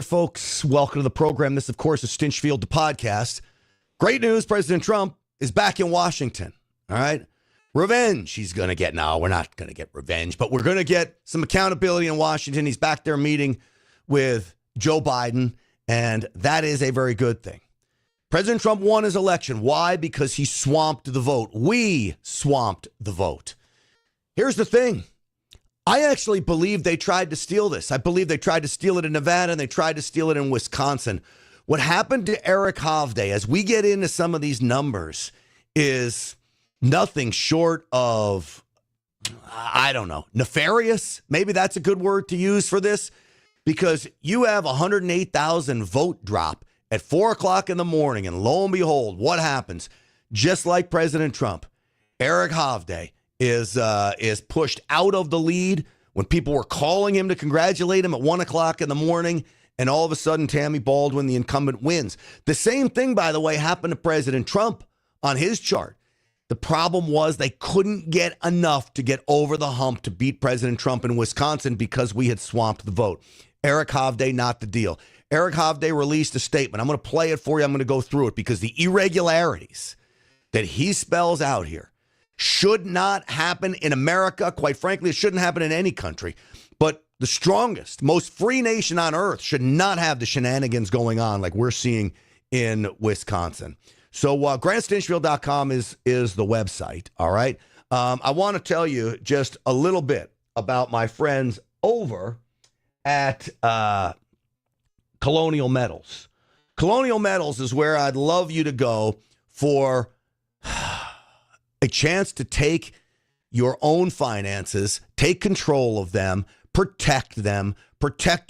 Folks, welcome to the program. This, of course, is Stinchfield, the podcast. Great news. President Trump is back in Washington. All right. Revenge he's going to get. No, we're not going to get revenge, but we're going to get some accountability in Washington. He's back there meeting with Joe Biden, and that is a very good thing. President Trump won his election. Why? Because he swamped the vote. We swamped the vote. Here's the thing. I actually believe they tried to steal this. I believe they tried to steal it in Nevada and they tried to steal it in Wisconsin. What happened to Eric Hovde, as we get into some of these numbers, is nothing short of, I don't know, nefarious. Maybe that's a good word to use for this, because you have 108,000 vote drop at 4 o'clock in the morning, and lo and behold, what happens? Just like President Trump, Eric Hovde is pushed out of the lead when people were calling him to congratulate him at 1 o'clock in the morning, and all of a sudden Tammy Baldwin, the incumbent, wins. The same thing, by the way, happened to President Trump on his chart. The problem was they couldn't get enough to get over the hump to beat President Trump in Wisconsin because we had swamped the vote. Eric Hovde, not the deal. Eric Hovde released a statement. I'm going to play it for you. I'm going to go through it because the irregularities that he spells out here should not happen in America. Quite frankly, it shouldn't happen in any country. But the strongest, most free nation on earth should not have the shenanigans going on like we're seeing in Wisconsin. So GrantStinchfield.com is the website, all right? I want to tell you just a little bit about my friends over at Colonial Metals. Colonial Metals is where I'd love you to go for a chance to take your own finances, take control of them, protect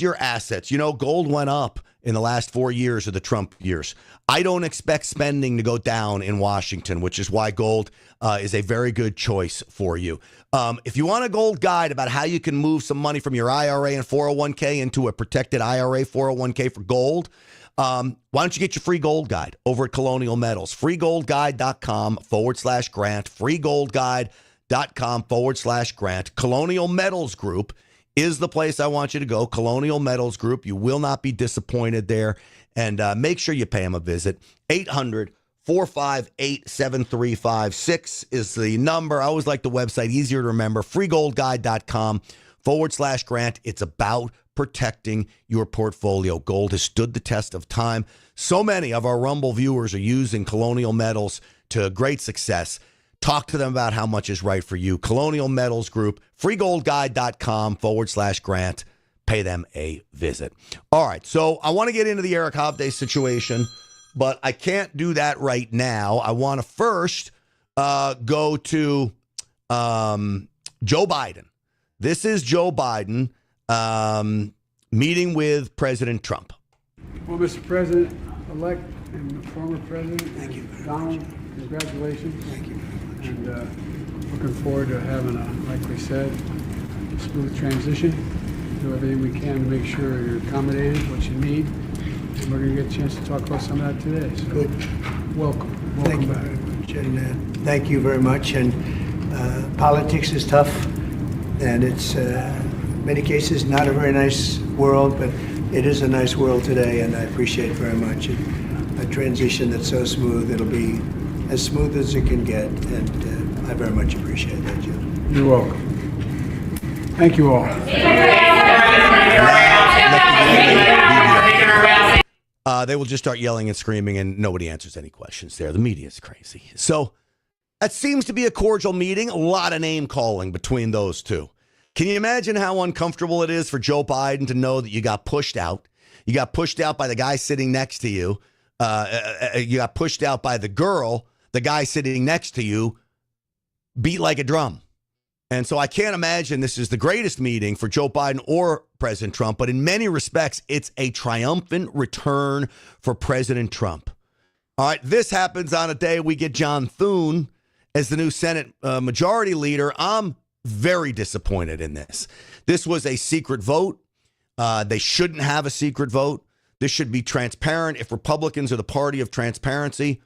your assets. You know, gold went up in the last 4 years of the Trump years. I don't expect spending to go down in Washington, which is why gold is a very good choice for you. If you want a gold guide about how you can move some money from your IRA and 401k into a protected IRA 401k for gold, why don't you get your free gold guide over at Colonial Metals? freegoldguide.com/grant. freegoldguide.com/grant. Colonial Metals Group is the place I want you to go. Colonial Metals Group. You will not be disappointed there. And make sure you pay them a visit. 800-458-7356 is the number. I always like the website. Easier to remember. freegoldguide.com/grant. It's about protecting your portfolio. Gold has stood the test of time. So many of our Rumble viewers are using Colonial Metals to great success. Talk to them about how much is right for you. Colonial Metals Group, freegoldguide.com/grant. Pay them a visit. All right, so I want to get into the Eric Hovde situation, but I can't do that right now. I want to first go to Joe Biden. This is Joe Biden meeting with President Trump. Well, Mr. President-elect and former President, thank you, Donald, congratulations. Thank you. And looking forward to having like we said, a smooth transition. Do everything we can to make sure you're accommodated, what you need. And we're going to get a chance to talk about some of that today. So good. Welcome Thank back. you very much. And thank you very much. And politics is tough, and it's in many cases not a very nice world, but it is a nice world today, and I appreciate very much a transition that's so smooth. It'll be as smooth as it can get, and I very much appreciate that, Joe. You're welcome. Thank you all. They will just start yelling and screaming, and nobody answers any questions there. The media is crazy. So that seems to be a cordial meeting. A lot of name calling between those two. Can you imagine how uncomfortable it is for Joe Biden to know that you got pushed out? You got pushed out by the guy sitting next to you. You got pushed out by the girl. The guy sitting next to you beat like a drum. And so I can't imagine this is the greatest meeting for Joe Biden or President Trump, but in many respects, it's a triumphant return for President Trump. All right, this happens on a day we get John Thune as the new Senate Majority Leader. I'm very disappointed in this. This was a secret vote. They shouldn't have a secret vote. This should be transparent. If Republicans are the party of transparency,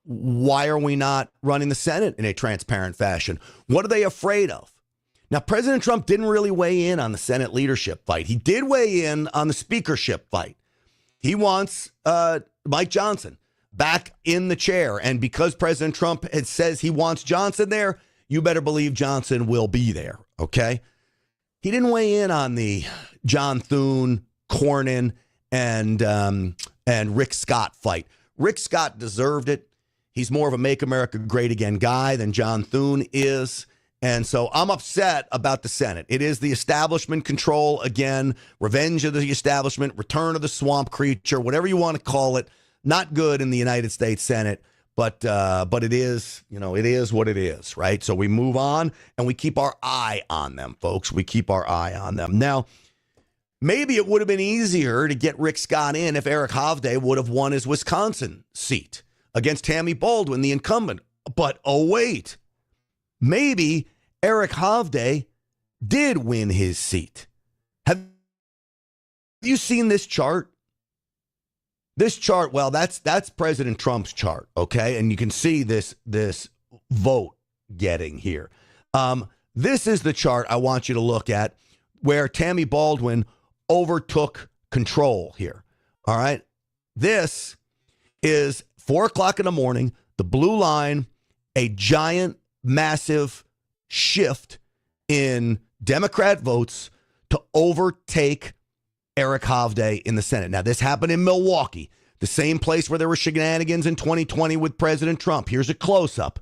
why are we not running the Senate in a transparent fashion? What are they afraid of? Now, President Trump didn't really weigh in on the Senate leadership fight. He did weigh in on the speakership fight. He wants Mike Johnson back in the chair. And because President Trump says he wants Johnson there, you better believe Johnson will be there, okay? He didn't weigh in on the John Thune, Cornyn, and Rick Scott fight. Rick Scott deserved it. He's more of a Make America Great Again guy than John Thune is. And so I'm upset about the Senate. It is the establishment control again, revenge of the establishment, return of the swamp creature, whatever you want to call it. Not good in the United States Senate, but it is, it is what it is, right? So we move on and we keep our eye on them, folks. We keep our eye on them. Now, maybe it would have been easier to get Rick Scott in if Eric Hovde would have won his Wisconsin seat against Tammy Baldwin, the incumbent. But, oh, wait. Maybe Eric Hovde did win his seat. Have you seen this chart? This chart, well, that's President Trump's chart, okay? And you can see this vote getting here. This is the chart I want you to look at where Tammy Baldwin overtook control here, all right? This is 4 o'clock in the morning, the blue line, a giant, massive shift in Democrat votes to overtake Eric Hovde in the Senate. Now, this happened in Milwaukee, the same place where there were shenanigans in 2020 with President Trump. Here's a close-up.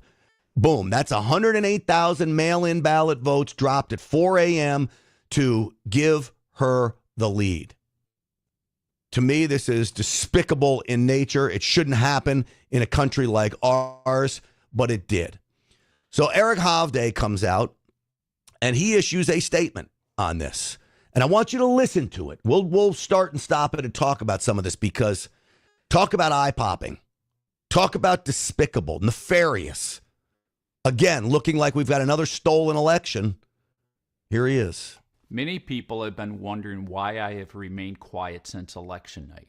Boom. That's 108,000 mail-in ballot votes dropped at 4 a.m. to give her the lead. To me, this is despicable in nature. It shouldn't happen in a country like ours, but it did. So Eric Hovde comes out, and he issues a statement on this. And I want you to listen to it. We'll start and stop it and talk about some of this, because talk about eye-popping. Talk about despicable, nefarious. Again, looking like we've got another stolen election. Here he is. Many people have been wondering why I have remained quiet since election night.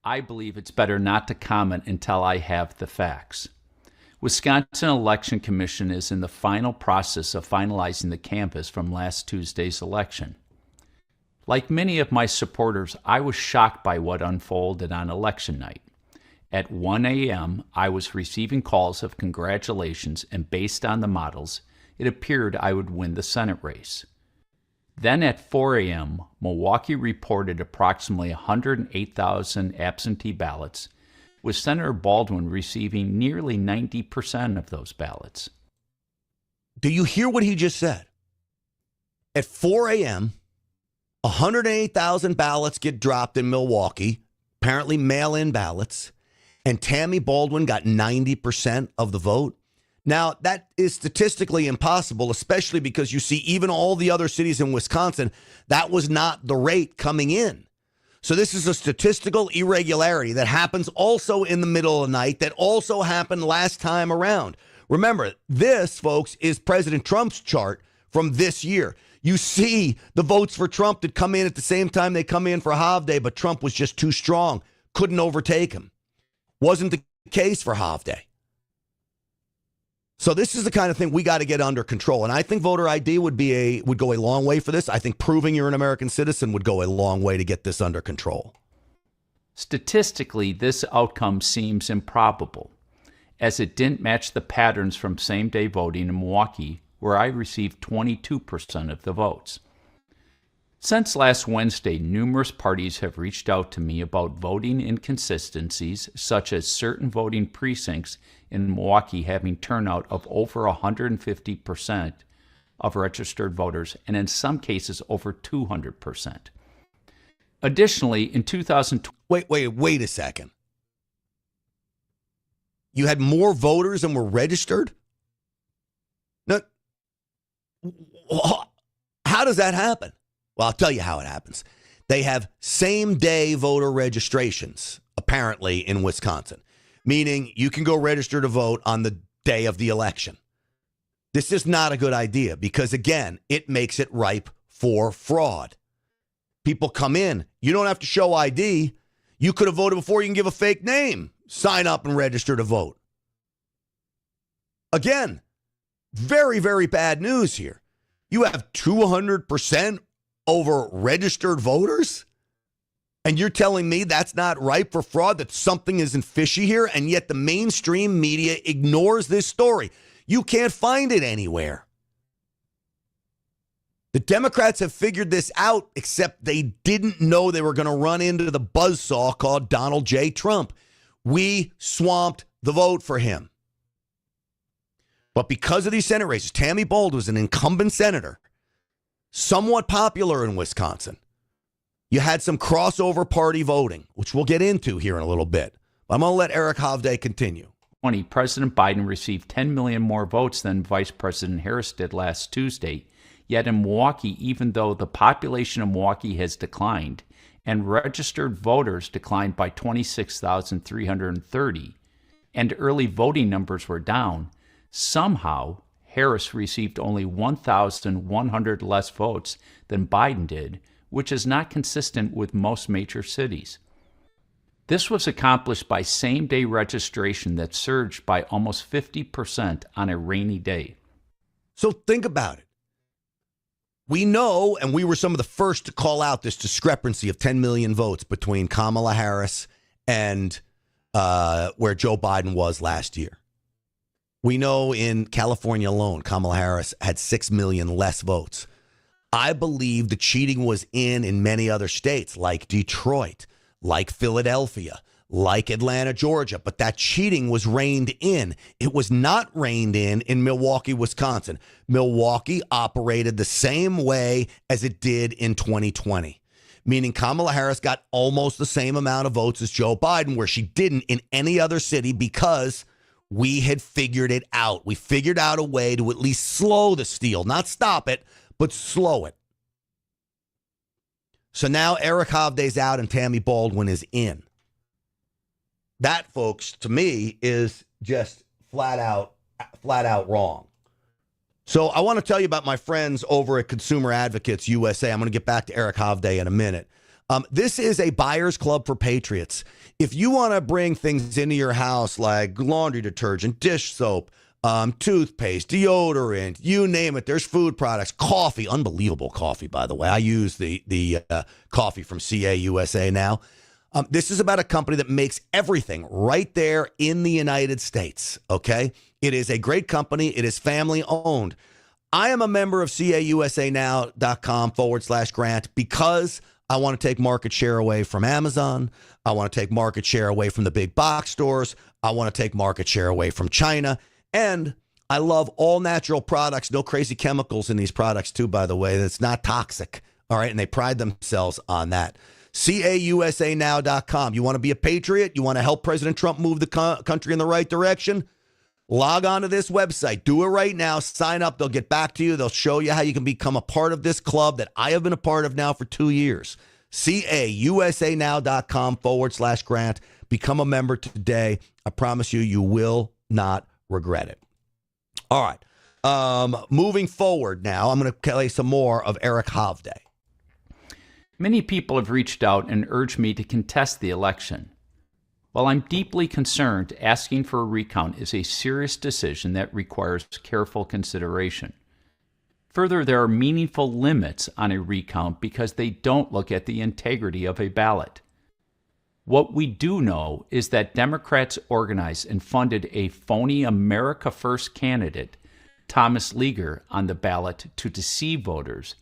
I believe it's better not to comment until I have the facts. Wisconsin Election Commission is in the final process of finalizing the canvass from last Tuesday's election. Like many of my supporters, I was shocked by what unfolded on election night. At 1 a.m., I was receiving calls of congratulations, and based on the models, it appeared I would win the Senate race. Then at 4 a.m., Milwaukee reported approximately 108,000 absentee ballots, with Senator Baldwin receiving nearly 90% of those ballots. Do you hear what he just said? At 4 a.m., 108,000 ballots get dropped in Milwaukee, apparently mail-in ballots, and Tammy Baldwin got 90% of the vote. Now, that is statistically impossible, especially because you see even all the other cities in Wisconsin, that was not the rate coming in. So this is a statistical irregularity that happens also in the middle of the night, that also happened last time around. Remember, this, folks, is President Trump's chart from this year. You see the votes for Trump that come in at the same time they come in for Hovde, but Trump was just too strong, couldn't overtake him. Wasn't the case for Hovde. So this is the kind of thing we got to get under control. And I think voter ID would go a long way for this. I think proving you're an American citizen would go a long way to get this under control. Statistically, this outcome seems improbable, as it didn't match the patterns from same-day voting in Milwaukee, where I received 22% of the votes. Since last Wednesday, numerous parties have reached out to me about voting inconsistencies, such as certain voting precincts in Milwaukee having turnout of over 150% of registered voters, and in some cases over 200%. Additionally, in 2020... Wait a second. You had more voters than were registered? No. How does that happen? Well, I'll tell you how it happens. They have same-day voter registrations, apparently, in Wisconsin, meaning you can go register to vote on the day of the election. This is not a good idea because, again, it makes it ripe for fraud. People come in. You don't have to show ID. You could have voted before. You can give a fake name. Sign up and register to vote. Again, very, very bad news here. You have 200% over registered voters? And you're telling me that's not ripe for fraud, that something isn't fishy here, and yet the mainstream media ignores this story. You can't find it anywhere. The Democrats have figured this out, except they didn't know they were going to run into the buzzsaw called Donald J. Trump. We swamped the vote for him. But because of these Senate races, Tammy Baldwin was an incumbent senator, somewhat popular in Wisconsin. You had some crossover party voting, which we'll get into here in a little bit. I'm going to let Eric Hovde continue. President Biden received 10 million more votes than Vice President Harris did last Tuesday. Yet in Milwaukee, even though the population of Milwaukee has declined and registered voters declined by 26,330 and early voting numbers were down, somehow Harris received only 1,100 less votes than Biden did, which is not consistent with most major cities. This was accomplished by same-day registration that surged by almost 50% on a rainy day. So think about it. We know, and we were some of the first to call out this discrepancy of 10 million votes between Kamala Harris and where Joe Biden was last year. We know in California alone, Kamala Harris had 6 million less votes. I believe the cheating was in many other states like Detroit, like Philadelphia, like Atlanta, Georgia, but that cheating was reined in. It was not reined in Milwaukee, Wisconsin. Milwaukee operated the same way as it did in 2020, meaning Kamala Harris got almost the same amount of votes as Joe Biden, where she didn't in any other city because we had figured it out. We figured out a way to at least slow the steal, not stop it, but slow it. So now Eric Hovde's out and Tammy Baldwin is in. That, folks, to me, is just flat out wrong. So I want to tell you about my friends over at Consumer Advocates USA. I'm going to get back to Eric Hovde in a minute. This is a buyer's club for patriots. If you want to bring things into your house like laundry detergent, dish soap, toothpaste, deodorant, you name it, there's food products, coffee, unbelievable coffee, by the way. I use the coffee from CA USA now. This is about a company that makes everything right there in the United States, okay? It is a great company. It is family owned. I am a member of causanow.com/grant because I want to take market share away from Amazon. I want to take market share away from the big box stores. I want to take market share away from China. And I love all natural products, no crazy chemicals in these products too, by the way. That's not toxic, all right? And they pride themselves on that. causanow.com. You want to be a patriot? You want to help President Trump move the country in the right direction? Log on to this website. Do it right now. Sign up. They'll get back to you. They'll show you how you can become a part of this club that I have been a part of now for 2 years. causanow.com/grant. Become a member today. I promise you, you will not regret it. All right. Moving forward now, I'm going to play some more of Eric Hovde. Many people have reached out and urged me to contest the election. While I'm deeply concerned, asking for a recount is a serious decision that requires careful consideration. Further, there are meaningful limits on a recount because they don't look at the integrity of a ballot. What we do know is that Democrats organized and funded a phony America First candidate, Thomas Leaguer, on the ballot to deceive voters,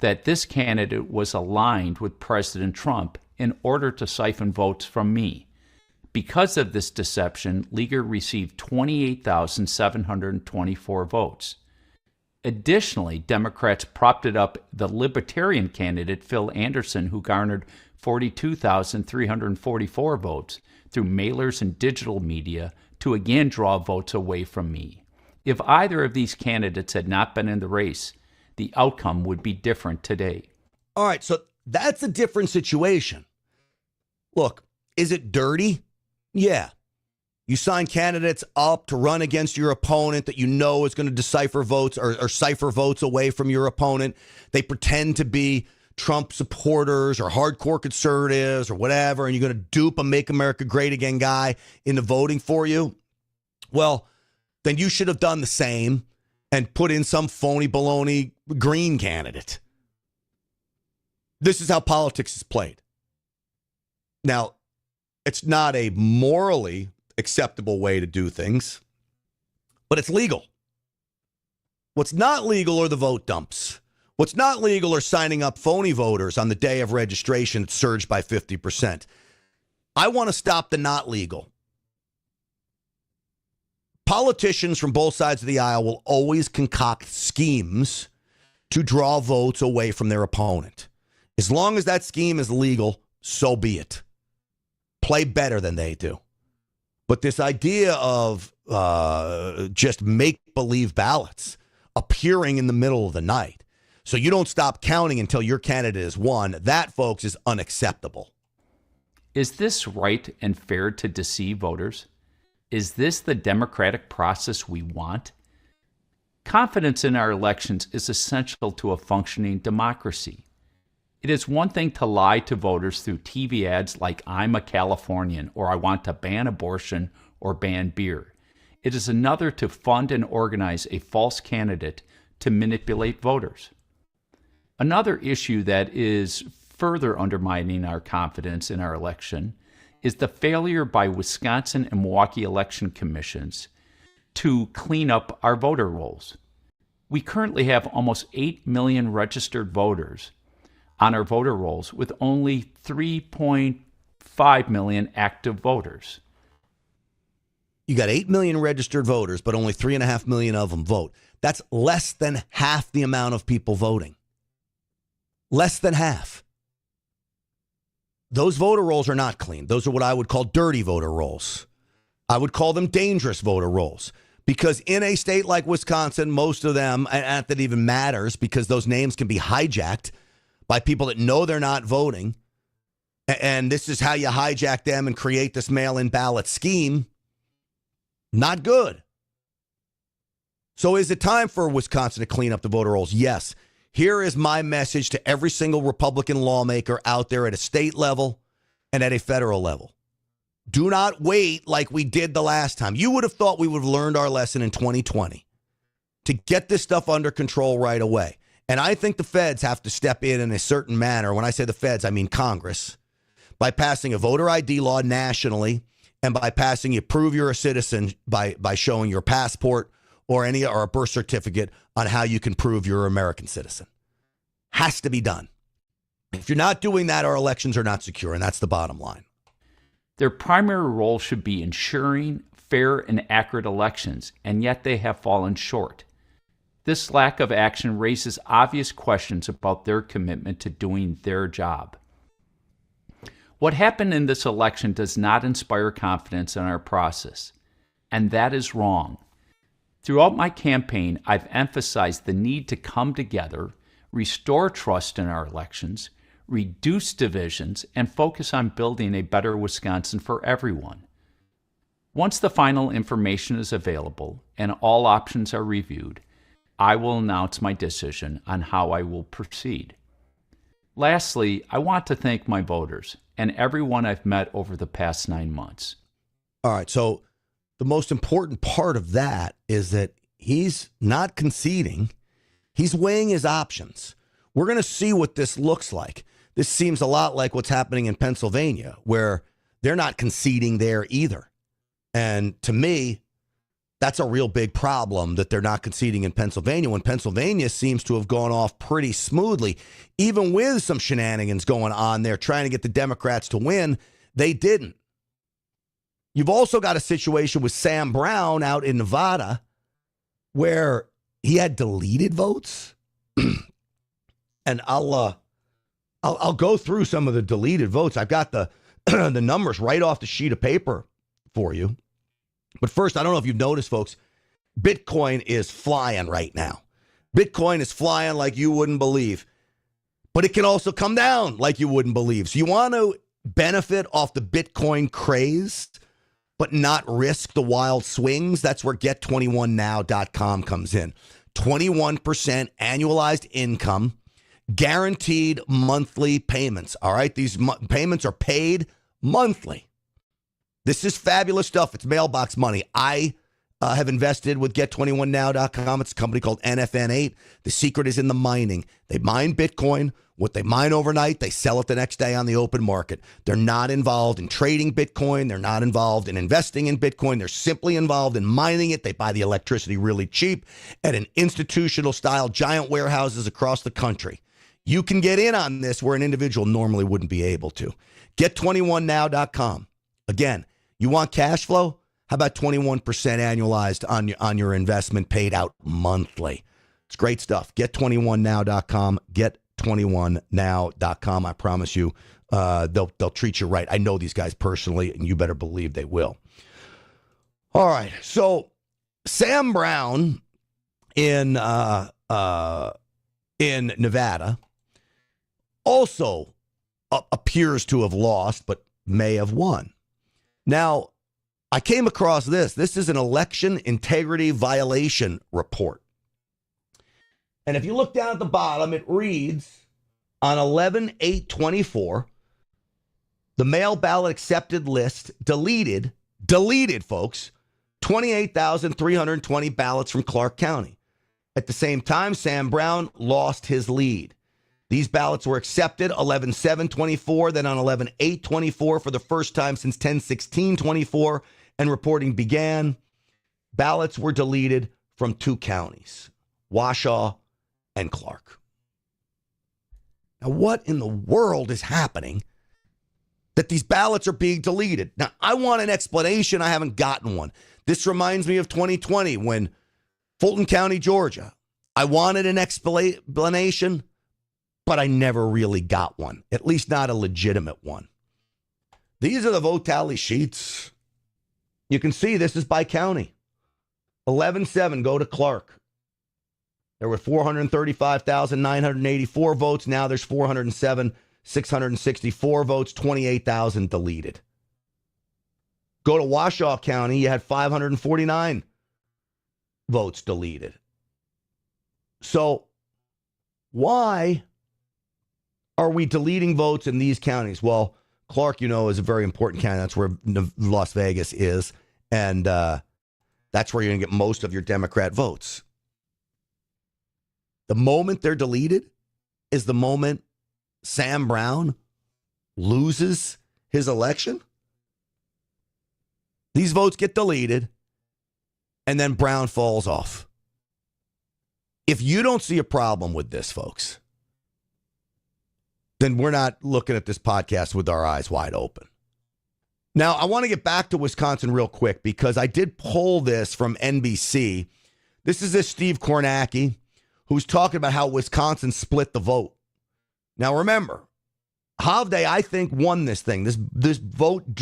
that this candidate was aligned with President Trump in order to siphon votes from me. Because of this deception, Leaguer received 28,724 votes. Additionally, Democrats propped up the Libertarian candidate, Phil Anderson, who garnered 42,344 votes through mailers and digital media to again draw votes away from me. If either of these candidates had not been in the race, the outcome would be different today. All right, so that's a different situation. Look, is it dirty? Yeah. You sign candidates up to run against your opponent that you know is going to decipher votes or cipher votes away from your opponent. They pretend to be Trump supporters or hardcore conservatives or whatever, and you're going to dupe a Make America Great Again guy into voting for you. Well, then you should have done the same and put in some phony baloney green candidate. This is how politics is played. Now, it's not a morally acceptable way to do things, but it's legal. What's not legal are the vote dumps. What's not legal are signing up phony voters on the day of registration that surged by 50%. I want to stop the not legal. Politicians from both sides of the aisle will always concoct schemes to draw votes away from their opponent. As long as that scheme is legal, so be it. Play better than they do. But this idea of just make-believe ballots appearing in the middle of the night so you don't stop counting until your candidate is won, that, folks, is unacceptable. Is this right and fair to deceive voters? Is this the democratic process we want? Confidence in our elections is essential to a functioning democracy. It is one thing to lie to voters through TV ads like "I'm a Californian" or "I want to ban abortion" or ban beer. It is another to fund and organize a false candidate to manipulate voters. Another issue that is further undermining our confidence in our election is the failure by Wisconsin and Milwaukee election commissions to clean up our voter rolls. We currently have almost 8 million registered voters on our voter rolls with only 3.5 million active voters. You got 8 million registered voters, but only 3.5 million of them vote. That's less than half the amount of people voting. Less than half. Those voter rolls are not clean. Those are what I would call dirty voter rolls. I would call them dangerous voter rolls. Because in a state like Wisconsin, most of them, and not that even matters, because those names can be hijacked by people that know they're not voting. And this is how you hijack them and create this mail-in ballot scheme. Not good. So is it time for Wisconsin to clean up the voter rolls? Yes. Here is my message to every single Republican lawmaker out there at a state level and at a federal level. Do not wait like we did the last time. You would have thought we would have learned our lesson in 2020 to get this stuff under control right away. And I think the feds have to step in a certain manner. When I say the feds, I mean Congress, by passing a voter ID law nationally and by passing you prove you're a citizen by showing your passport or a birth certificate on how you can prove you're an American citizen. Has to be done. If you're not doing that, our elections are not secure, and that's the bottom line. Their primary role should be ensuring fair and accurate elections, and yet they have fallen short. This lack of action raises obvious questions about their commitment to doing their job. What happened in this election does not inspire confidence in our process, and that is wrong. Throughout my campaign, I've emphasized the need to come together, restore trust in our elections, reduce divisions, and focus on building a better Wisconsin for everyone. Once the final information is available and all options are reviewed, I will announce my decision on how I will proceed. Lastly, I want to thank my voters and everyone I've met over the past 9 months. All right, so the most important part of that is that he's not conceding. He's weighing his options. We're going to see what this looks like. This seems a lot like what's happening in Pennsylvania, where they're not conceding there either. And to me, that's a real big problem that they're not conceding in Pennsylvania, when Pennsylvania seems to have gone off pretty smoothly. Even with some shenanigans going on there trying to get the Democrats to win, they didn't. You've also got a situation with Sam Brown out in Nevada where he had deleted votes. And I'll go through some of the deleted votes. I've got the the numbers right off the sheet of paper for you. But first, I don't know if you've noticed, folks, Bitcoin is flying right now. Bitcoin is flying like you wouldn't believe. But it can also come down like you wouldn't believe. So you want to benefit off the Bitcoin craze, but not risk the wild swings? That's where get21now.com comes in. 21% annualized income, guaranteed monthly payments. All right, these payments are paid monthly. This is fabulous stuff. It's mailbox money. I have invested with Get21Now.com. It's a company called NFN8. The secret is in the mining. They mine Bitcoin. What they mine overnight, they sell it the next day on the open market. They're not involved in trading Bitcoin. They're not involved in investing in Bitcoin. They're simply involved in mining it. They buy the electricity really cheap at an institutional style, giant warehouses across the country. You can get in on this where an individual normally wouldn't be able to. Get21Now.com. Again, you want cash flow? How about 21% annualized on your investment paid out monthly? It's great stuff. Get21Now.com. Get21Now.com. I promise you, they'll treat you right. I know these guys personally, and you better believe they will. All right. So Sam Brown in Nevada also appears to have lost, but may have won. Now, I came across this. This is an election integrity violation report. And if you look down at the bottom, it reads, on 11/8/24, the mail ballot accepted list deleted, folks, 28,320 ballots from Clark County. At the same time, Sam Brown lost his lead. These ballots were accepted 11/7/24, then on 11/8/24 for the first time since 10/16/24, and reporting began. Ballots were deleted from two counties, Washoe and Clark. Now, what in the world is happening that these ballots are being deleted? Now, I want an explanation. I haven't gotten one. This reminds me of 2020 when Fulton County, Georgia. I wanted an explanation, but I never really got one, at least not a legitimate one. These are the vote tally sheets. You can see this is by county. 11/7 go to Clark. There were 435,984 votes. Now there's 407,664 votes, 28,000 deleted. Go to Washoe County, you had 549 votes deleted. So why are we deleting votes in these counties? Well, Clark, is a very important county. That's where Las Vegas is. And that's where you're going to get most of your Democrat votes. The moment they're deleted is the moment Sam Brown loses his election. These votes get deleted, and then Brown falls off. If you don't see a problem with this, folks, then we're not looking at this podcast with our eyes wide open. Now, I want to get back to Wisconsin real quick because I did pull this from NBC. This is Steve Kornacki, who's talking about how Wisconsin split the vote. Now, remember, Hovde, I think, won this thing. This ballot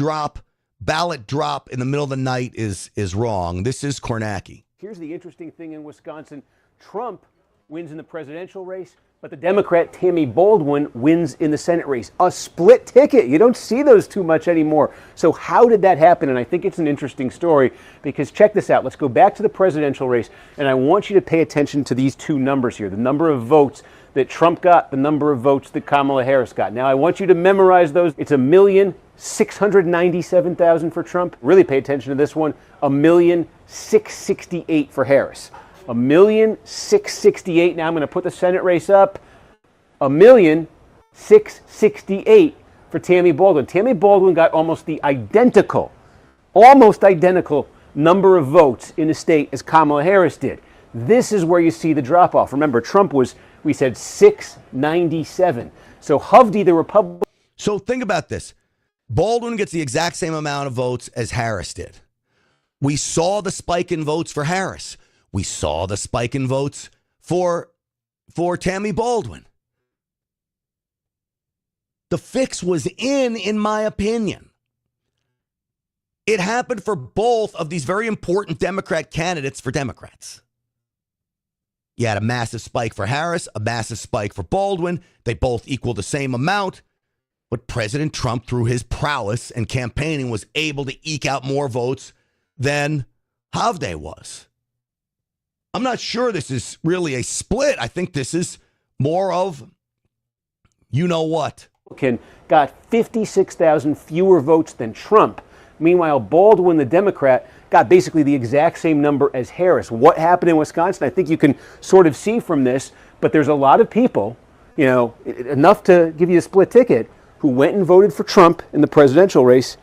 drop in the middle of the night is wrong. This is Kornacki. Here's the interesting thing in Wisconsin. Trump wins in the presidential race, but the Democrat Tammy Baldwin wins in the Senate race. A split ticket. You don't see those too much anymore. So how did that happen? And I think it's an interesting story because check this out. Let's go back to the presidential race, and I want you to pay attention to these two numbers here. The number of votes that Trump got, the number of votes that Kamala Harris got. Now, I want you to memorize those. It's 1,697,000 for Trump. Really pay attention to this one. 1,668,000 for Harris. 1,668,000. Now I'm going to put the Senate race up. 1,668,000 for Tammy Baldwin. Tammy Baldwin got almost identical number of votes in the state as Kamala Harris did. This is where you see the drop off. Remember, Trump was, we said, 697. So Hovde, the Republican. So think about this. Baldwin gets the exact same amount of votes as Harris did. We saw the spike in votes for Harris. We saw the spike in votes for Tammy Baldwin. The fix was in my opinion. It happened for both of these very important Democrat candidates for Democrats. You had a massive spike for Harris, a massive spike for Baldwin. They both equal the same amount. But President Trump, through his prowess and campaigning, was able to eke out more votes than Hovde was. I'm not sure this is really a split. I think this is more of what. Got 56,000 fewer votes than Trump. Meanwhile, Baldwin, the Democrat, got basically the exact same number as Harris. What happened in Wisconsin, I think you can sort of see from this, but there's a lot of people, you know, enough to give you a split ticket, who went and voted for Trump in the presidential race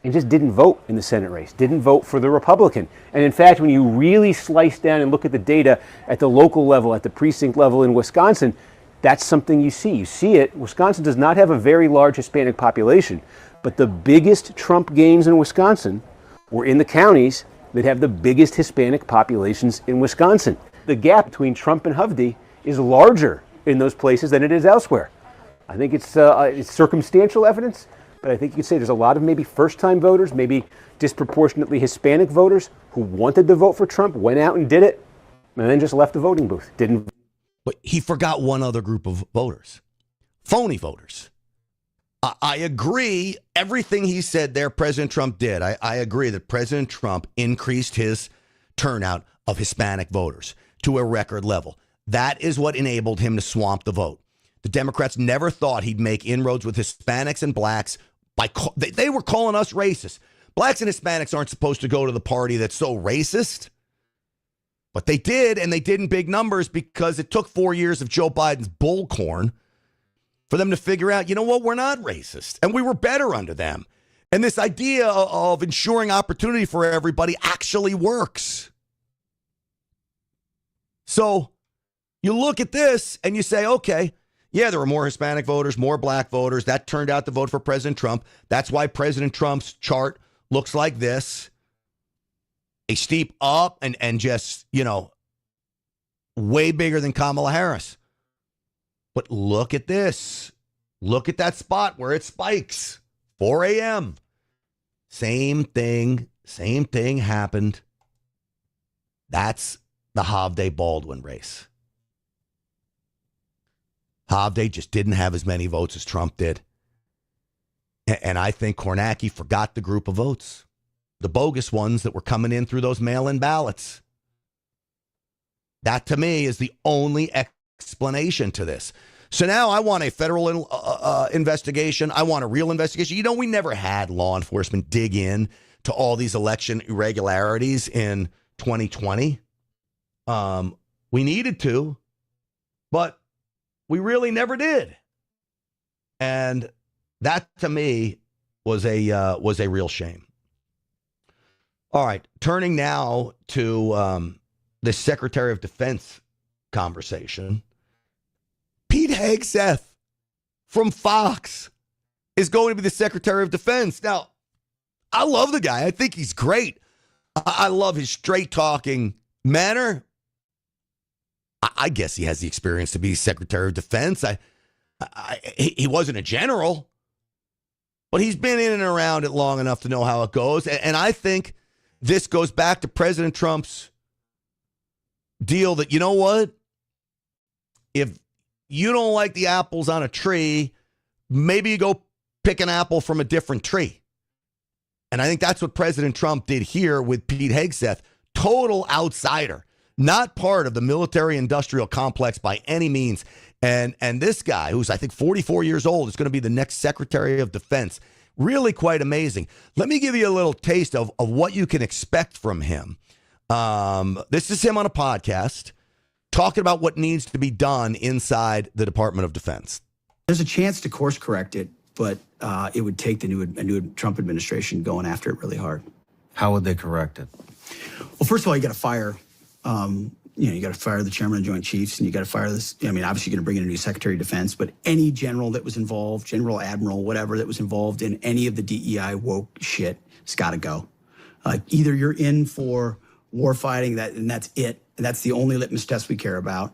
and just didn't vote in the Senate race, didn't vote for the Republican. And in fact, when you really slice down and look at the data at the local level, at the precinct level in Wisconsin, that's something you see. You see it. Wisconsin does not have a very large Hispanic population, but the biggest Trump gains in Wisconsin were in the counties that have the biggest Hispanic populations in Wisconsin. The gap between Trump and Hovde is larger in those places than it is elsewhere. I think it's circumstantial evidence, but I think you could say there's a lot of maybe first-time voters, maybe disproportionately Hispanic voters who wanted to vote for Trump, went out and did it, and then just left the voting booth. Didn't. But he forgot one other group of voters, phony voters. I agree. Everything he said there, President Trump did. I agree that President Trump increased his turnout of Hispanic voters to a record level. That is what enabled him to swamp the vote. The Democrats never thought he'd make inroads with Hispanics and blacks. They were calling us racist. Blacks and Hispanics aren't supposed to go to the party that's so racist. But they did, and they did in big numbers because it took 4 years of Joe Biden's bullcorn for them to figure out, you know what, we're not racist. And we were better under them. And this idea of ensuring opportunity for everybody actually works. So you look at this and you say, okay, yeah, there were more Hispanic voters, more black voters. That turned out to vote for President Trump. That's why President Trump's chart looks like this. A steep up and just, you know, way bigger than Kamala Harris. But look at this. Look at that spot where it spikes. 4 a.m. Same thing happened. That's the Hovde Baldwin race. Hovde just didn't have as many votes as Trump did. And I think Kornacki forgot the group of votes. The bogus ones that were coming in through those mail-in ballots. That, to me, is the only explanation to this. So now I want a federal investigation. I want a real investigation. You know, we never had law enforcement dig in to all these election irregularities in 2020. We needed to, but we really never did. And that, to me, was a real shame. All right, turning now to the Secretary of Defense conversation. Pete Hegseth from Fox is going to be the Secretary of Defense. Now, I love the guy. I think he's great. I love his straight-talking manner. I guess he has the experience to be Secretary of Defense. He wasn't a general, but he's been in and around it long enough to know how it goes. And I think this goes back to President Trump's deal that, you know what? If you don't like the apples on a tree, maybe you go pick an apple from a different tree. And I think that's what President Trump did here with Pete Hegseth. Total outsider, not part of the military-industrial complex by any means. And this guy, who's I think 44 years old, is going to be the next Secretary of Defense. Really quite amazing. Let me give you a little taste of what you can expect from him. This is him on a podcast talking about what needs to be done inside the Department of Defense. There's a chance to course correct it, but it would take the new Trump administration going after it really hard. How would they correct it? Well, first of all, you got to fire, you got to fire the chairman of the Joint Chiefs, and you got to fire this. I mean, obviously, you're going to bring in a new Secretary of Defense, but any general that was involved, general, admiral, whatever that was involved in any of the DEI woke shit, it's got to go. Either you're in for war fighting, and that's it. And that's the only litmus test we care about.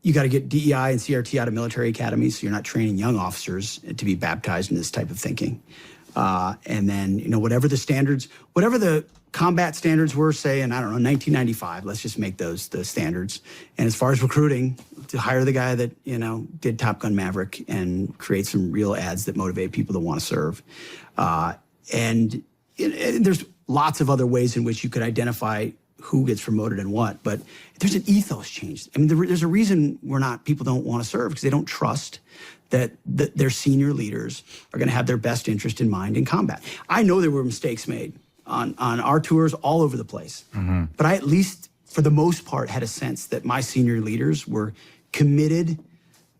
You got to get DEI and CRT out of military academies, so you're not training young officers to be baptized in this type of thinking. And then, whatever the standards, whatever the combat standards were, say, in, I don't know, 1995, let's just make those the standards. And as far as recruiting, to hire the guy that, did Top Gun Maverick and create some real ads that motivate people to want to serve. And there's lots of other ways in which you could identify who gets promoted and what, but there's an ethos change. I mean, there's a reason people don't want to serve, because they don't trust that their senior leaders are going to have their best interest in mind in combat. I know there were mistakes made on our tours all over the place. But I, at least for the most part, had a sense that my senior leaders were committed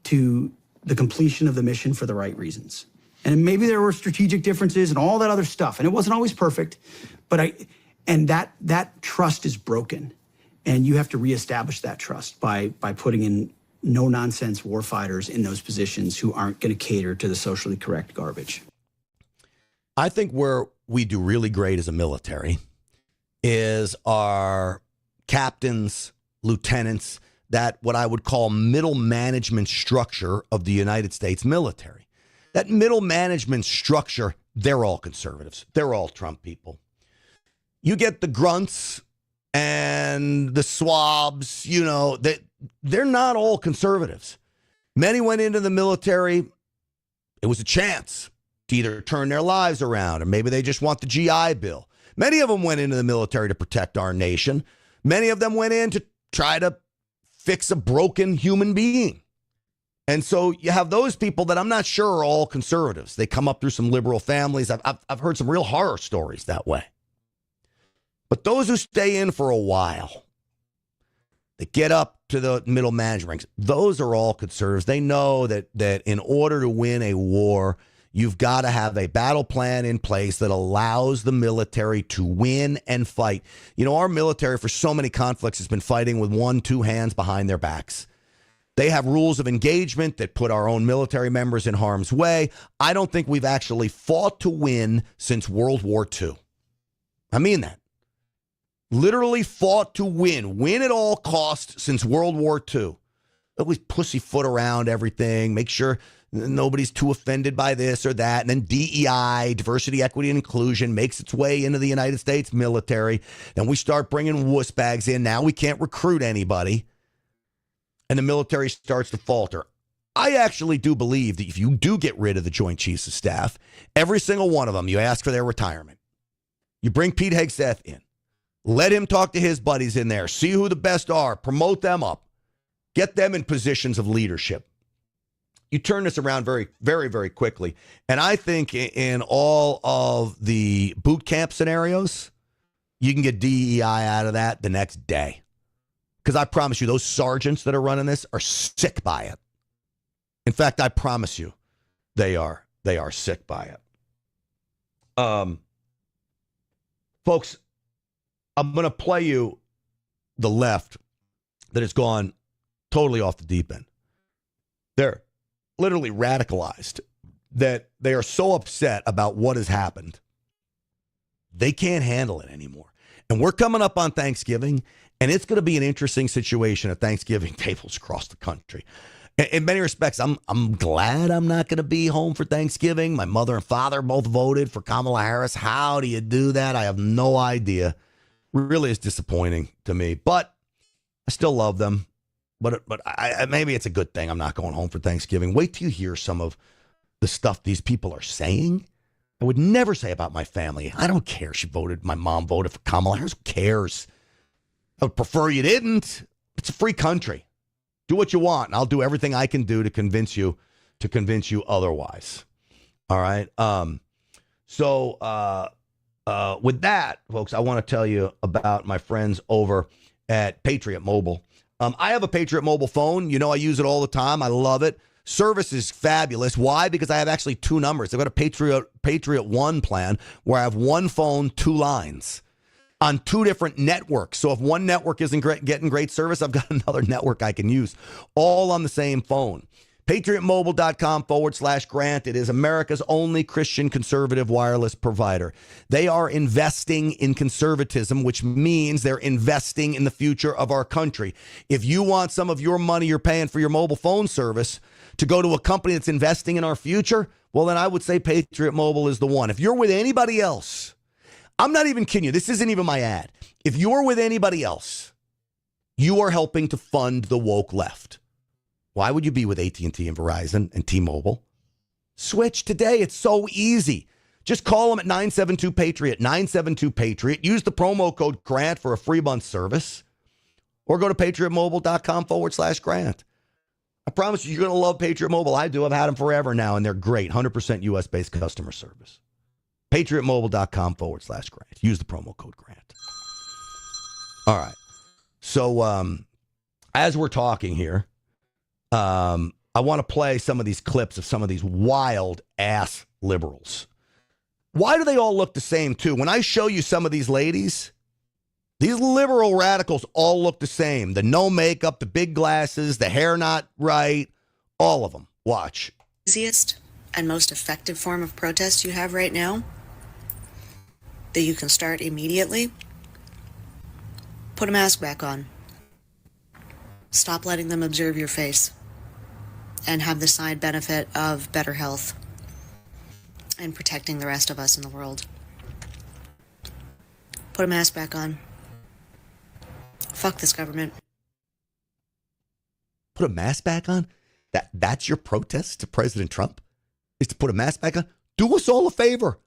to the completion of the mission for the right reasons. And maybe there were strategic differences and all that other stuff, and it wasn't always perfect, but that trust is broken, and you have to reestablish that trust by putting in no-nonsense warfighters in those positions who aren't going to cater to the socially correct garbage. I think where we do really great as a military is our captains, lieutenants, that what I would call middle management structure of the United States military. That middle management structure, they're all conservatives. They're all Trump people. You get the grunts and the swabs, you know, they're not all conservatives. Many went into the military. It was a chance to either turn their lives around, or maybe they just want the GI Bill. Many of them went into the military to protect our nation. Many of them went in to try to fix a broken human being. And so you have those people that I'm not sure are all conservatives. They come up through some liberal families. I've heard some real horror stories that way. But those who stay in for a while, they get up to the middle management ranks, those are all conservatives. They know that in order to win a war, you've got to have a battle plan in place that allows the military to win and fight. You know, our military for so many conflicts has been fighting with 1-2 hands behind their backs. They have rules of engagement that put our own military members in harm's way. I don't think we've actually fought to win since World War II. I mean that. Literally fought to win at all costs since World War II. Always pussyfoot around everything, make sure nobody's too offended by this or that. And then DEI, diversity, equity, and inclusion, makes its way into the United States military. Then we start bringing wuss bags in. Now we can't recruit anybody. And the military starts to falter. I actually do believe that if you do get rid of the Joint Chiefs of Staff, every single one of them, you ask for their retirement. You bring Pete Hegseth in. Let him talk to his buddies in there. See who the best are. Promote them up. Get them in positions of leadership. You turn this around very, very, very quickly. And I think in all of the boot camp scenarios, you can get DEI out of that the next day. Because I promise you, those sergeants that are running this are sick by it. In fact, I promise you, they are sick by it. Folks, I'm going to play you the left that has gone totally off the deep end. They're literally radicalized, that they are so upset about what has happened, they can't handle it anymore. And we're coming up on Thanksgiving, and it's going to be an interesting situation at Thanksgiving tables across the country. In many respects, I'm glad I'm not going to be home for Thanksgiving. My mother and father both voted for Kamala Harris. How do you do that? I have no idea. Really is disappointing to me, but I still love them. But maybe it's a good thing I'm not going home for Thanksgiving. Wait till you hear some of the stuff these people are saying. I would never say about my family. I don't care. My mom voted for Kamala Harris. Who cares? I would prefer you didn't. It's a free country. Do what you want, and I'll do everything I can do to convince you otherwise. All right. With that, folks, I want to tell you about my friends over at Patriot Mobile. I have a Patriot Mobile phone. You know, I use it all the time. I love it. Service is fabulous. Why? Because I have actually two numbers. I've got a Patriot One plan where I have one phone, two lines on two different networks. So if one network isn't getting great service, I've got another network I can use, all on the same phone. PatriotMobile.com/Grant. It is America's only Christian conservative wireless provider. They are investing in conservatism, which means they're investing in the future of our country. If you want some of your money you're paying for your mobile phone service to go to a company that's investing in our future, well, then I would say Patriot Mobile is the one. If you're with anybody else, I'm not even kidding you. This isn't even my ad. If you're with anybody else, you are helping to fund the woke left. Why would you be with AT&T and Verizon and T-Mobile? Switch today. It's so easy. Just call them at 972-PATRIOT, 972-PATRIOT. Use the promo code GRANT for a free month service. Or go to patriotmobile.com/Grant. I promise you, you're going to love Patriot Mobile. I do. I've had them forever now, and they're great. 100% U.S.-based customer service. PatriotMobile.com/grant. Use the promo code grant. All right. So as we're talking here, I want to play some of these clips of some of these wild ass liberals. Why do they all look the same too? When I show you some of these ladies, these liberal radicals all look the same. The no makeup, the big glasses, the hair not right, all of them. Watch. Easiest and most effective form of protest you have right now that you can start immediately, put a mask back on. Stop letting them observe your face and have the side benefit of better health and protecting the rest of us in the world. Put a mask back on. Fuck this government. Put a mask back on? That's your protest to President Trump? Is to put a mask back on? Do us all a favor.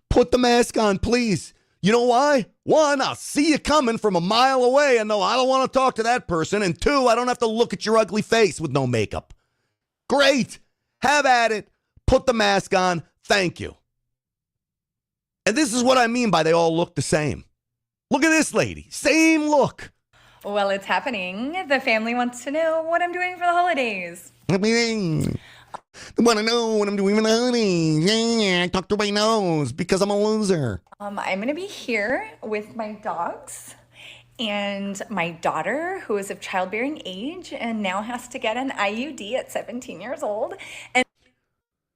Put the mask on, please. You know why? One, I'll see you coming from a mile away and no, I don't want to talk to that person. And two, I don't have to look at your ugly face with no makeup. Great. Have at it. Put the mask on. Thank you. And this is what I mean by they all look the same. Look at this lady. Same look. Well, it's happening. The family wants to know what I'm doing for the holidays. They want to know what I'm doing for the holidays. Yeah, I talk through my nose because I'm a loser. I'm going to be here with my dogs and my daughter, who is of childbearing age and now has to get an IUD at 17 years old. And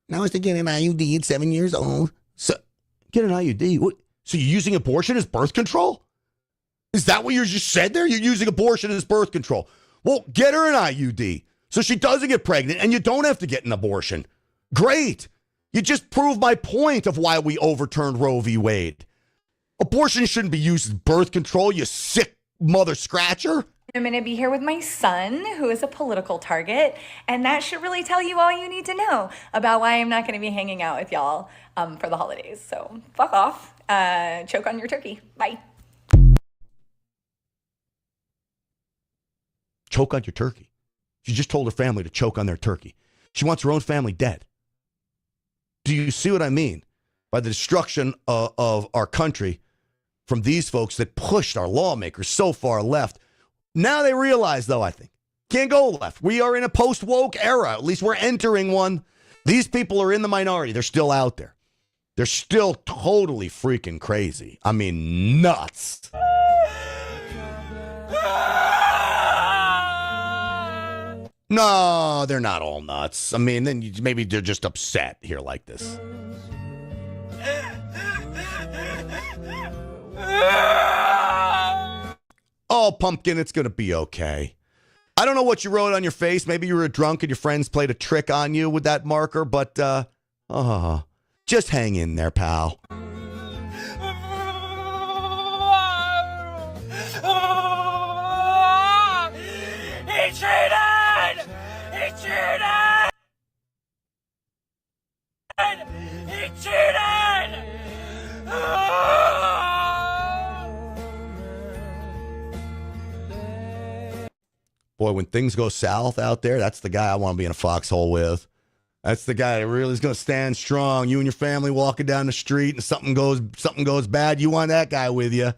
now has to get an IUD at 7 years old. So get an IUD? What? So you're using abortion as birth control? Is that what you just said there? You're using abortion as birth control. Well, get her an IUD so she doesn't get pregnant and you don't have to get an abortion. Great. You just proved my point of why we overturned Roe v. Wade. Abortion shouldn't be used as birth control, you sick mother scratcher. I'm going to be here with my son, who is a political target, and that should really tell you all you need to know about why I'm not going to be hanging out with y'all for the holidays. So fuck off. Choke on your turkey. Bye. Choke on your turkey. She just told her family to choke on their turkey. She wants her own family dead. Do you see what I mean? By the destruction of our country from these folks that pushed our lawmakers so far left. Now they realize, though, I think, can't go left. We are in a post-woke era. At least we're entering one. These people are in the minority. They're still out there. They're still totally freaking crazy. I mean, nuts. No, they're not all nuts. I mean, then maybe they're just upset here like this. Oh, pumpkin, it's going to be okay. I don't know what you wrote on your face. Maybe you were drunk and your friends played a trick on you with that marker, but just hang in there, pal. He cheated! He cheated! He cheated! Boy, when things go south out there, that's the guy I want to be in a foxhole with. That's the guy that really is going to stand strong. You and your family walking down the street and something goes bad. You want that guy with you.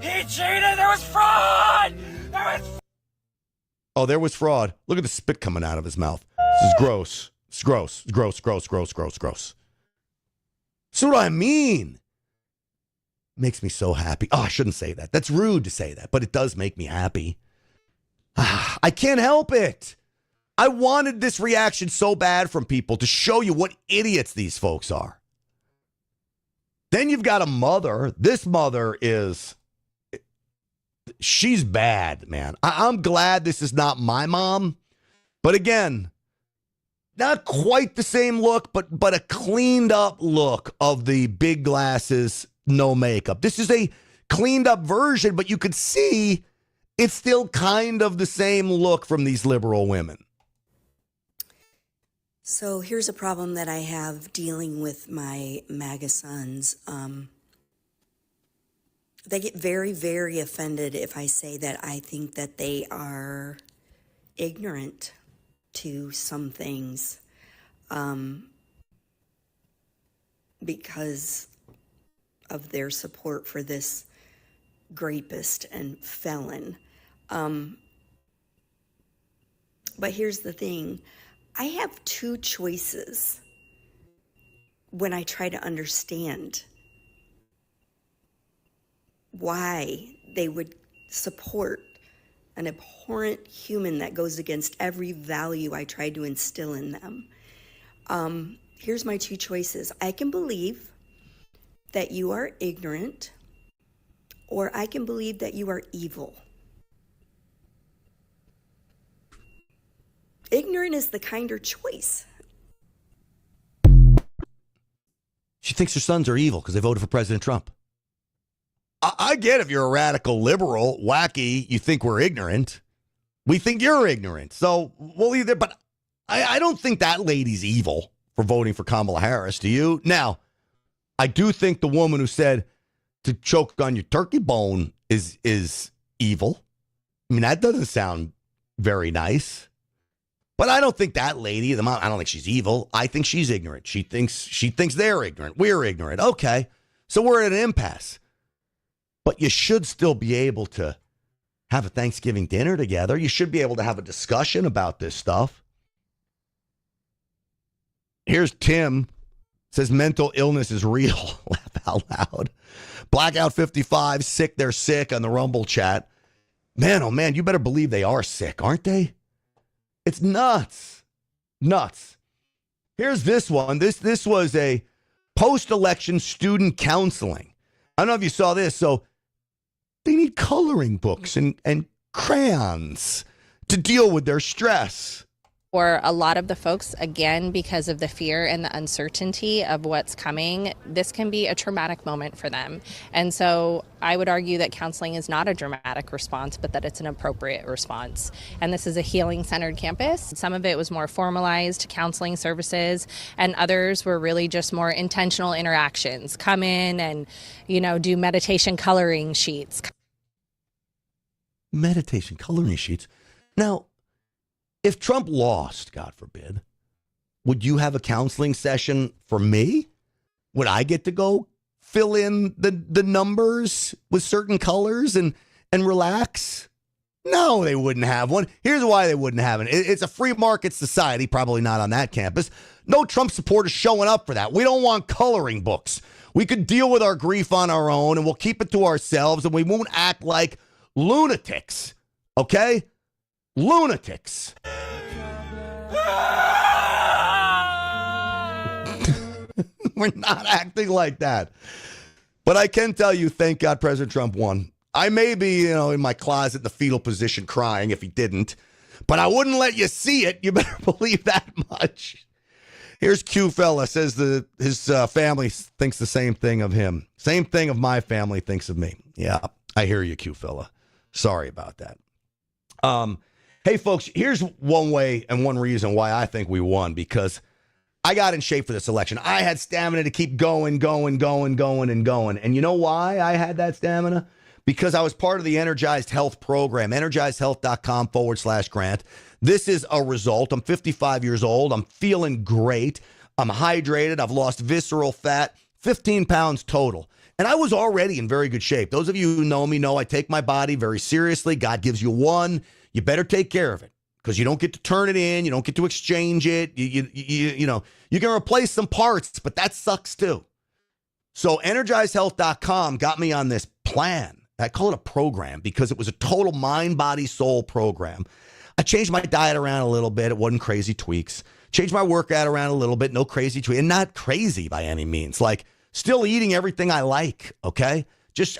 He cheated! There was fraud! Oh, there was fraud. Look at the spit coming out of his mouth. This is gross. It's gross. It's gross, gross, gross, gross, gross. See what I mean? Makes me so happy. Oh, I shouldn't say that. That's rude to say that, but it does make me happy. I can't help it. I wanted this reaction so bad from people to show you what idiots these folks are. Then you've got a mother. This mother she's bad, man. I'm glad this is not my mom. But again, not quite the same look, but a cleaned up look of the big glasses, no makeup. This is a cleaned up version, but you could see it's still kind of the same look from these liberal women. So here's a problem that I have dealing with my MAGA sons. They get very, very offended if I say that I think that they are ignorant to some things. because of their support for this rapist and felon. But here's the thing. I have two choices when I try to understand why they would support an abhorrent human that goes against every value I tried to instill in them. Here's my two choices. I can believe that you are ignorant, or I can believe that you are evil. Ignorant is the kinder choice. She thinks her sons are evil because they voted for President Trump. I get if you're a radical liberal, wacky, you think we're ignorant. We think you're ignorant. So we'll leave there. But I don't think that lady's evil for voting for Kamala Harris. Do you? Now, I do think the woman who said to choke on your turkey bone is evil. I mean, that doesn't sound very nice. But I don't think that lady, the mom, I don't think she's evil. I think she's ignorant. She thinks they're ignorant. We're ignorant. Okay. So we're at an impasse. But you should still be able to have a Thanksgiving dinner together. You should be able to have a discussion about this stuff. Here's Tim. Says mental illness is real. Laugh out loud. Blackout 55, sick, they're sick on the Rumble chat. Man, oh man, you better believe they are sick, aren't they? It's nuts. Nuts. Here's this one. This was a post-election student counseling. I don't know if you saw this. So they need coloring books and crayons to deal with their stress. For a lot of the folks, again, because of the fear and the uncertainty of what's coming, this can be a traumatic moment for them. And so I would argue that counseling is not a dramatic response, but that it's an appropriate response. And this is a healing-centered campus. Some of it was more formalized counseling services, and others were really just more intentional interactions. Come in and, do meditation coloring sheets. Meditation coloring sheets. Now, if Trump lost, God forbid, would you have a counseling session for me? Would I get to go fill in the numbers with certain colors and relax? No, they wouldn't have one. Here's why they wouldn't have it. It's a free market society, probably not on that campus. No Trump supporters showing up for that. We don't want coloring books. We could deal with our grief on our own, and we'll keep it to ourselves, and we won't act like lunatics, okay? Lunatics. We're not acting like that. But I can tell you, thank God President Trump won. I may be, in my closet in the fetal position crying if he didn't, but I wouldn't let you see it. You better believe that much. Here's Q fella, says his family thinks the same thing of him. Same thing of my family thinks of me. Yeah, I hear you, Q fella. Sorry about that. Hey, folks, here's one way and one reason why I think we won, because I got in shape for this election. I had stamina to keep going. And you know why I had that stamina? Because I was part of the Energized Health program, energizedhealth.com/grant. This is a result. I'm 55 years old. I'm feeling great. I'm hydrated. I've lost visceral fat, 15 pounds total. And I was already in very good shape. Those of you who know me know I take my body very seriously. God gives you one. You better take care of it, because you don't get to turn it in. You don't get to exchange it. You can replace some parts, but that sucks too. So energizedhealth.com got me on this plan. I call it a program because it was a total mind, body, soul program. I changed my diet around a little bit. It wasn't crazy tweaks. Changed my workout around a little bit. No crazy tweaks. And not crazy by any means. Like still eating everything I like, okay? Just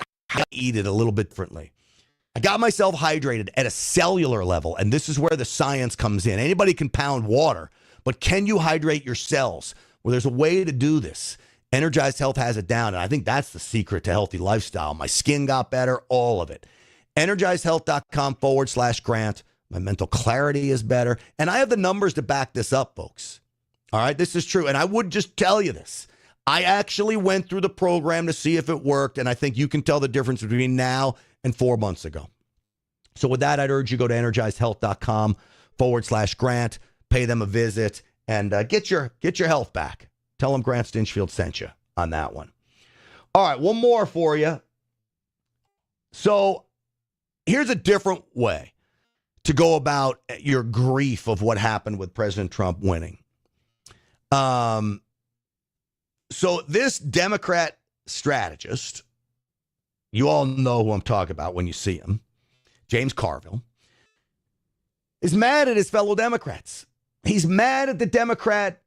eat it a little bit differently. I got myself hydrated at a cellular level, and this is where the science comes in. Anybody can pound water, but can you hydrate your cells? Well, there's a way to do this. Energized Health has it down, and I think that's the secret to healthy lifestyle. My skin got better, all of it. Energizedhealth.com/grant. My mental clarity is better, and I have the numbers to back this up, folks. All right, this is true, and I would just tell you this. I actually went through the program to see if it worked, and I think you can tell the difference between now and 4 months ago. So with that, I'd urge you to go to energizedhealth.com/grant, pay them a visit, and get your health back. Tell them Grant Stinchfield sent you. on that one. All right, one more for you. So here's a different way to go about your grief of what happened with President Trump winning. So this Democrat strategist, you all know who I'm talking about when you see him, James Carville, is mad at his fellow Democrats. He's mad at the Democrat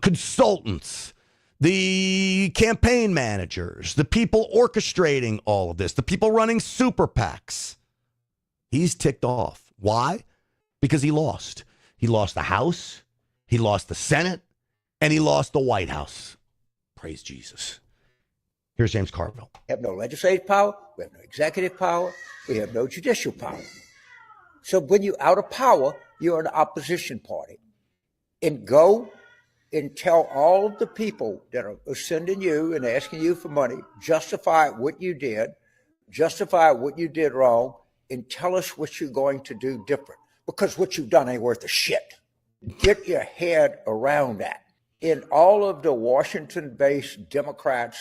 consultants, the campaign managers, the people orchestrating all of this, the people running super PACs. He's ticked off. Why? Because he lost. He lost the House, he lost the Senate, and he lost the White House. Praise Jesus. Here's James Carville. We have no legislative power, we have no executive power, we have no judicial power. So when you're out of power, you're an opposition party. And go and tell all of the people that are sending you and asking you for money, justify what you did wrong, and tell us what you're going to do different. Because what you've done ain't worth a shit. Get your head around that. And all of the Washington-based Democrats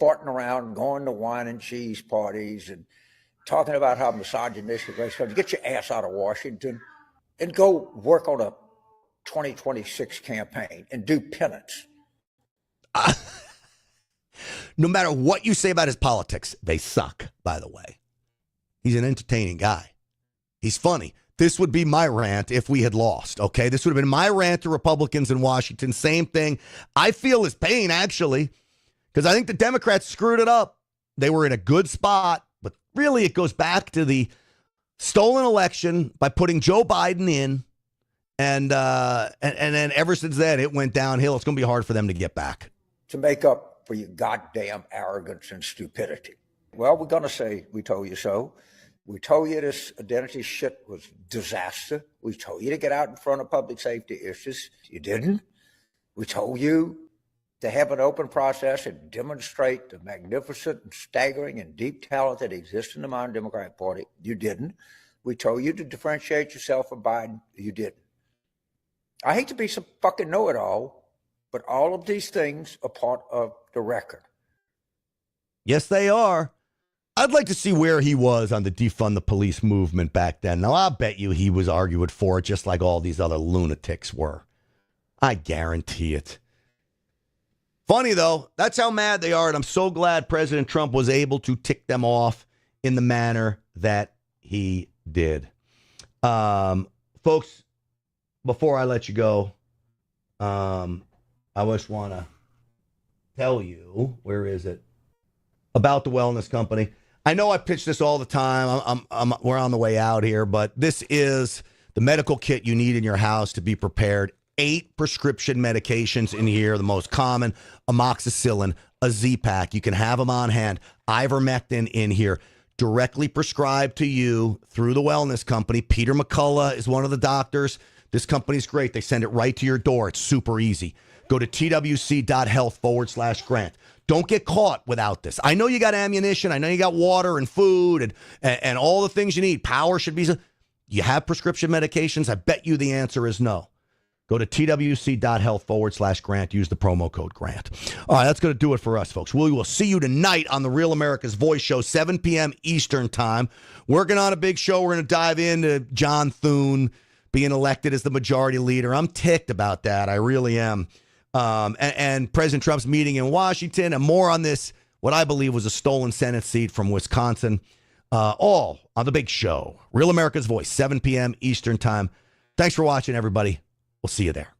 farting around, going to wine and cheese parties and talking about how misogynistic race comes, get your ass out of Washington and go work on a 2026 campaign and do penance. No matter what you say about his politics, they suck, by the way. He's an entertaining guy. He's funny. This would be my rant if we had lost, okay? This would have been my rant to Republicans in Washington. Same thing. I feel his pain, actually, because I think the Democrats screwed it up. They were in a good spot, but really it goes back to the stolen election by putting Joe Biden in, and then ever since then, it went downhill. It's going to be hard for them to get back. To make up for your goddamn arrogance and stupidity. Well, we're going to say, we told you so. We told you this identity shit was disaster. We told you to get out in front of public safety issues. You didn't. We told you to have an open process and demonstrate the magnificent and staggering and deep talent that exists in the modern Democratic Party. You didn't. We told you to differentiate yourself from Biden. You didn't. I hate to be some fucking know-it-all, but all of these things are part of the record. Yes, they are. I'd like to see where he was on the defund the police movement back then. Now, I'll bet you he was arguing for it just like all these other lunatics were. I guarantee it. Funny, though, that's how mad they are, and I'm so glad President Trump was able to tick them off in the manner that he did. Folks, before I let you go, I just want to tell you, where is it? About the wellness company. I know I pitch this all the time. We're on the way out here, but this is the medical kit you need in your house to be prepared. 8 prescription medications in here. The most common, amoxicillin, a Z-Pack. You can have them on hand. Ivermectin in here, directly prescribed to you through the wellness company. Peter McCullough is one of the doctors. This company's great. They send it right to your door. It's super easy. Go to twc.health/grant. Don't get caught without this. I know you got ammunition. I know you got water and food and all the things you need. Power should be. You have prescription medications? I bet you the answer is no. Go to twc.health/grant. Use the promo code GRANT. All right, that's going to do it for us, folks. We will see you tonight on the Real America's Voice Show, 7 p.m. Eastern Time. Working on a big show. We're going to dive into John Thune being elected as the majority leader. I'm ticked about that. I really am. And President Trump's meeting in Washington, and more on this, what I believe was a stolen Senate seat from Wisconsin, all on the big show. Real America's Voice, 7 p.m. Eastern Time. Thanks for watching, everybody. We'll see you there.